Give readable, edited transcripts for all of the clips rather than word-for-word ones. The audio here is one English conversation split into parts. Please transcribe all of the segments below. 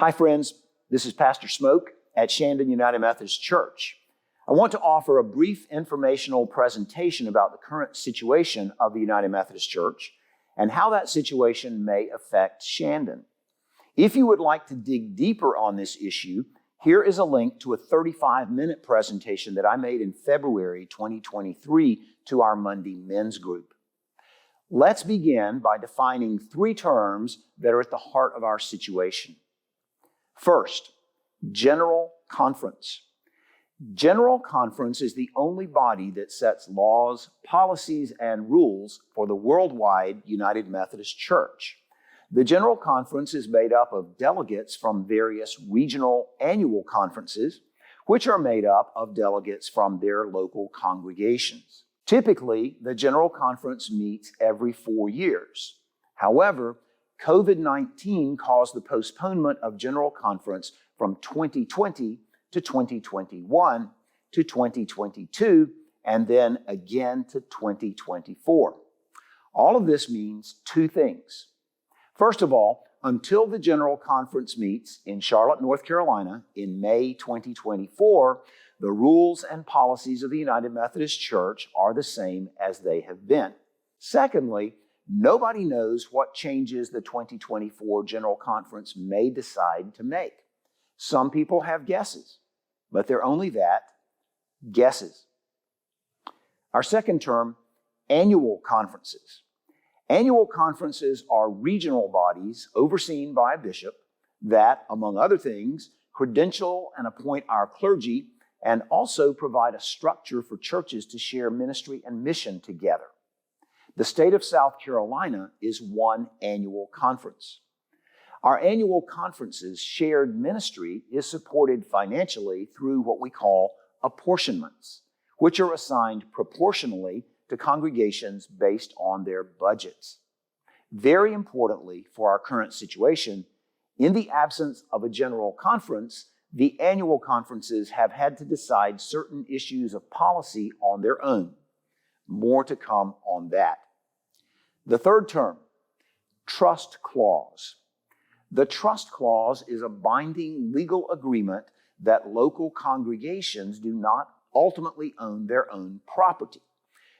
Hi friends, this is Pastor Smoke at Shandon United Methodist Church. I want to offer a brief informational presentation about the current situation of the United Methodist Church and how that situation may affect Shandon. If you would like to dig deeper on this issue, here is a link to a 35-minute presentation that I made in February 2023 to our Monday men's group. Let's begin by defining three terms that are at the heart of our situation. First, General Conference. General Conference is the only body that sets laws, policies, and rules for the worldwide United Methodist Church. The General Conference is made up of delegates from various regional annual conferences, which are made up of delegates from their local congregations. Typically, the General Conference meets every 4 years. However, COVID-19 caused the postponement of General Conference from 2020 to 2021 to 2022, and then again to 2024. All of this means two things. First of all, until the General Conference meets in Charlotte, North Carolina in May 2024, the rules and policies of the United Methodist Church are the same as they have been. Secondly, nobody knows what changes the 2024 General Conference may decide to make. Some people have guesses, but they're only that, guesses. Our second term, annual conferences. Annual conferences are regional bodies overseen by a bishop that, among other things, credential and appoint our clergy and also provide a structure for churches to share ministry and mission together. The state of South Carolina is one annual conference. Our annual conference's shared ministry is supported financially through what we call apportionments, which are assigned proportionally to congregations based on their budgets. Very importantly for our current situation, in the absence of a general conference, the annual conferences have had to decide certain issues of policy on their own. More to come on that. The third term, trust clause. The trust clause is a binding legal agreement that local congregations do not ultimately own their own property,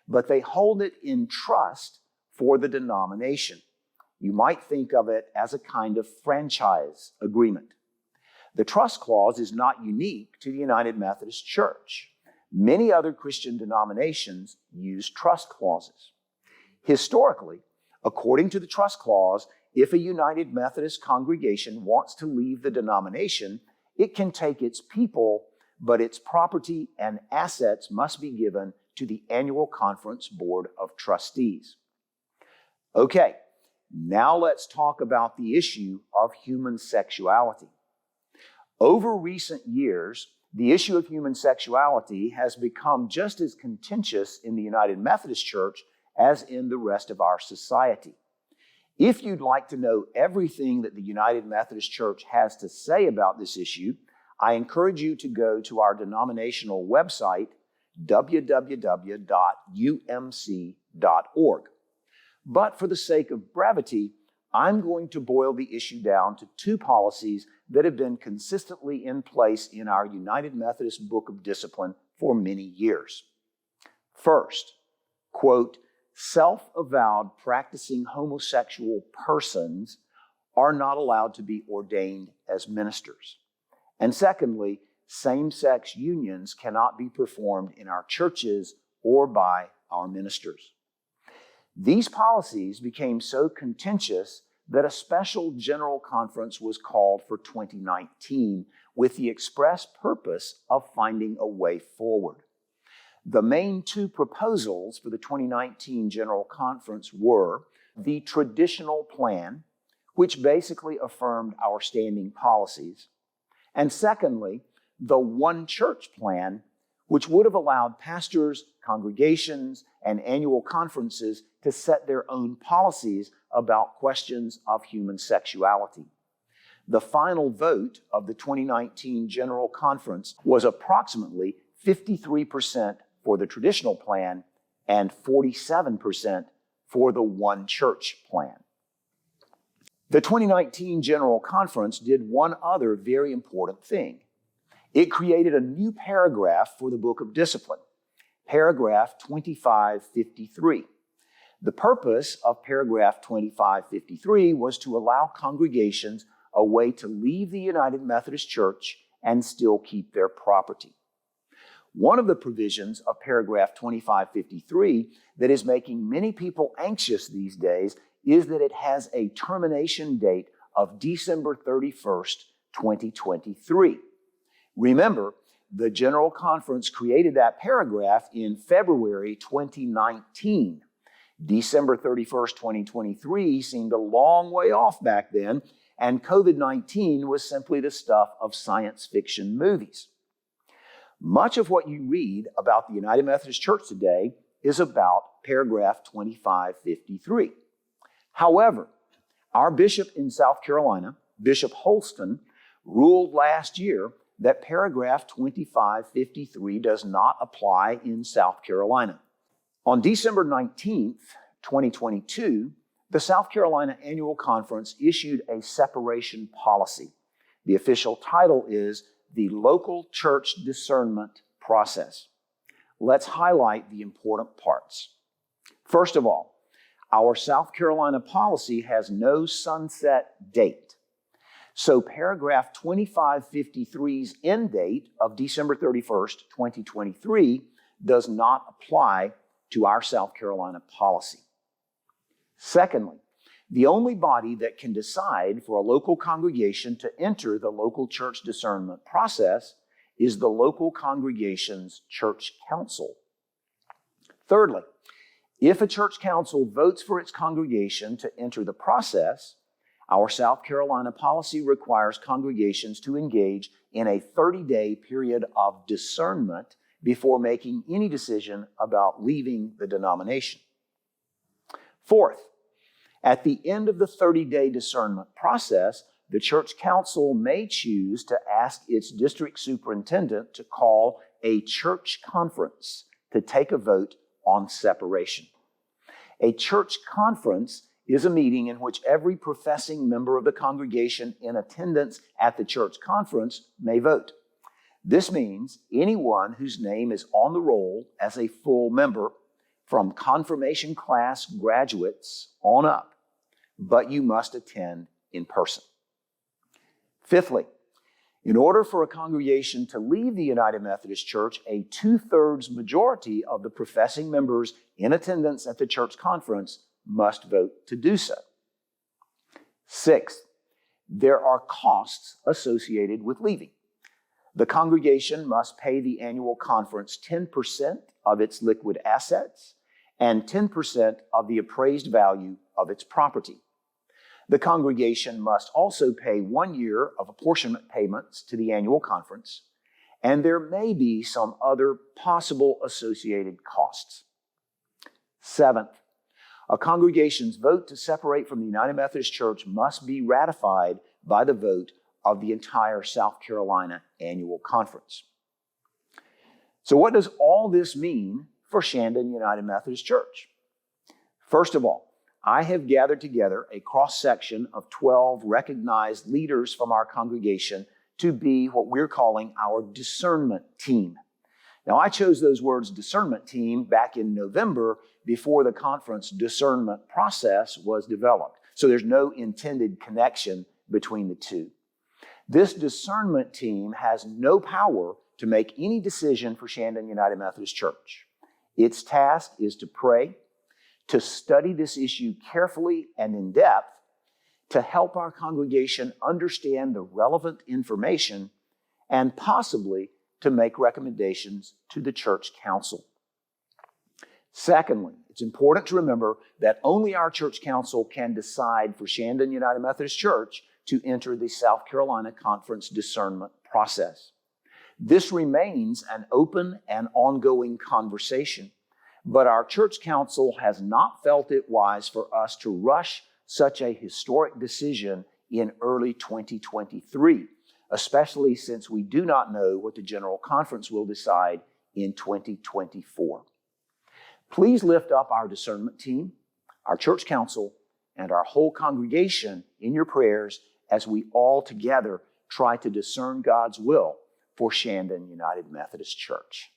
but they hold it in trust for the denomination. You might think of it as a kind of franchise agreement. The trust clause is not unique to the United Methodist Church. Many other Christian denominations use trust clauses. Historically, according to the trust clause, if a United Methodist congregation wants to leave the denomination, it can take its people, but its property and assets must be given to the annual conference board of trustees. Okay, now let's talk about the issue of human sexuality. Over recent years, the issue of human sexuality has become just as contentious in the United Methodist Church as in the rest of our society. If you'd like to know everything that the United Methodist Church has to say about this issue, I encourage you to go to our denominational website, www.umc.org. But for the sake of brevity, I'm going to boil the issue down to two policies that have been consistently in place in our United Methodist Book of Discipline for many years. First, quote, self-avowed practicing homosexual persons are not allowed to be ordained as ministers. And secondly, same-sex unions cannot be performed in our churches or by our ministers. These policies became so contentious that a special general conference was called for 2019 with the express purpose of finding a way forward. The main two proposals for the 2019 General Conference were the traditional plan, which basically affirmed our standing policies, and secondly, the one church plan, which would have allowed pastors, congregations, and annual conferences to set their own policies about questions of human sexuality. The final vote of the 2019 General Conference was approximately 53% for the traditional plan and 47% for the one church plan. The 2019 General Conference did one other very important thing. It created a new paragraph for the Book of Discipline, paragraph 2553. The purpose of paragraph 2553 was to allow congregations a way to leave the United Methodist Church and still keep their property. One of the provisions of paragraph 2553 that is making many people anxious these days is that it has a termination date of December 31st, 2023. Remember, the General Conference created that paragraph in February 2019. December 31st, 2023 seemed a long way off back then, and COVID-19 was simply the stuff of science fiction movies. Much of what you read about the United Methodist Church today is about paragraph 2553. However, our bishop in South Carolina, Bishop Holston, ruled last year that paragraph 2553 does not apply in South Carolina. On December 19th, 2022, the South Carolina Annual Conference issued a separation policy. The official title is the Local Church Discernment Process. Let's highlight the important parts. First of all, our South Carolina policy has no sunset date. So paragraph 2553's end date of December 31st, 2023 does not apply to our South Carolina policy. Secondly, the only body that can decide for a local congregation to enter the local church discernment process is the local congregation's church council. Thirdly, if a church council votes for its congregation to enter the process, our South Carolina policy requires congregations to engage in a 30-day period of discernment before making any decision about leaving the denomination. Fourth, at the end of the 30-day discernment process, the church council may choose to ask its district superintendent to call a church conference to take a vote on separation. A church conference is a meeting in which every professing member of the congregation in attendance at the church conference may vote. This means anyone whose name is on the roll as a full member, from confirmation class graduates on up, but you must attend in person. Fifthly, in order for a congregation to leave the United Methodist Church, a 2/3 majority of the professing members in attendance at the church conference must vote to do so. Sixth, there are costs associated with leaving. The congregation must pay the annual conference 10% of its liquid assets and 10% of the appraised value of its property. The congregation must also pay 1 year of apportionment payments to the annual conference, and there may be some other possible associated costs. Seventh, a congregation's vote to separate from the United Methodist Church must be ratified by the vote of the entire South Carolina Annual Conference. So what does all this mean for Shandon United Methodist Church? First of all, I have gathered together a cross-section of 12 recognized leaders from our congregation to be what we're calling our discernment team. Now, I chose those words discernment team back in November before the conference discernment process was developed. So there's no intended connection between the two. This discernment team has no power to make any decision for Shandon United Methodist Church. Its task is to pray, to study this issue carefully and in depth, to help our congregation understand the relevant information, and possibly to make recommendations to the church council. Secondly, it's important to remember that only our church council can decide for Shandon United Methodist Church to enter the South Carolina Conference discernment process. This remains an open and ongoing conversation, but our church council has not felt it wise for us to rush such a historic decision in early 2023, especially since we do not know what the General Conference will decide in 2024. Please lift up our discernment team, our church council, and our whole congregation in your prayers as we all together try to discern God's will for Shandon United Methodist Church.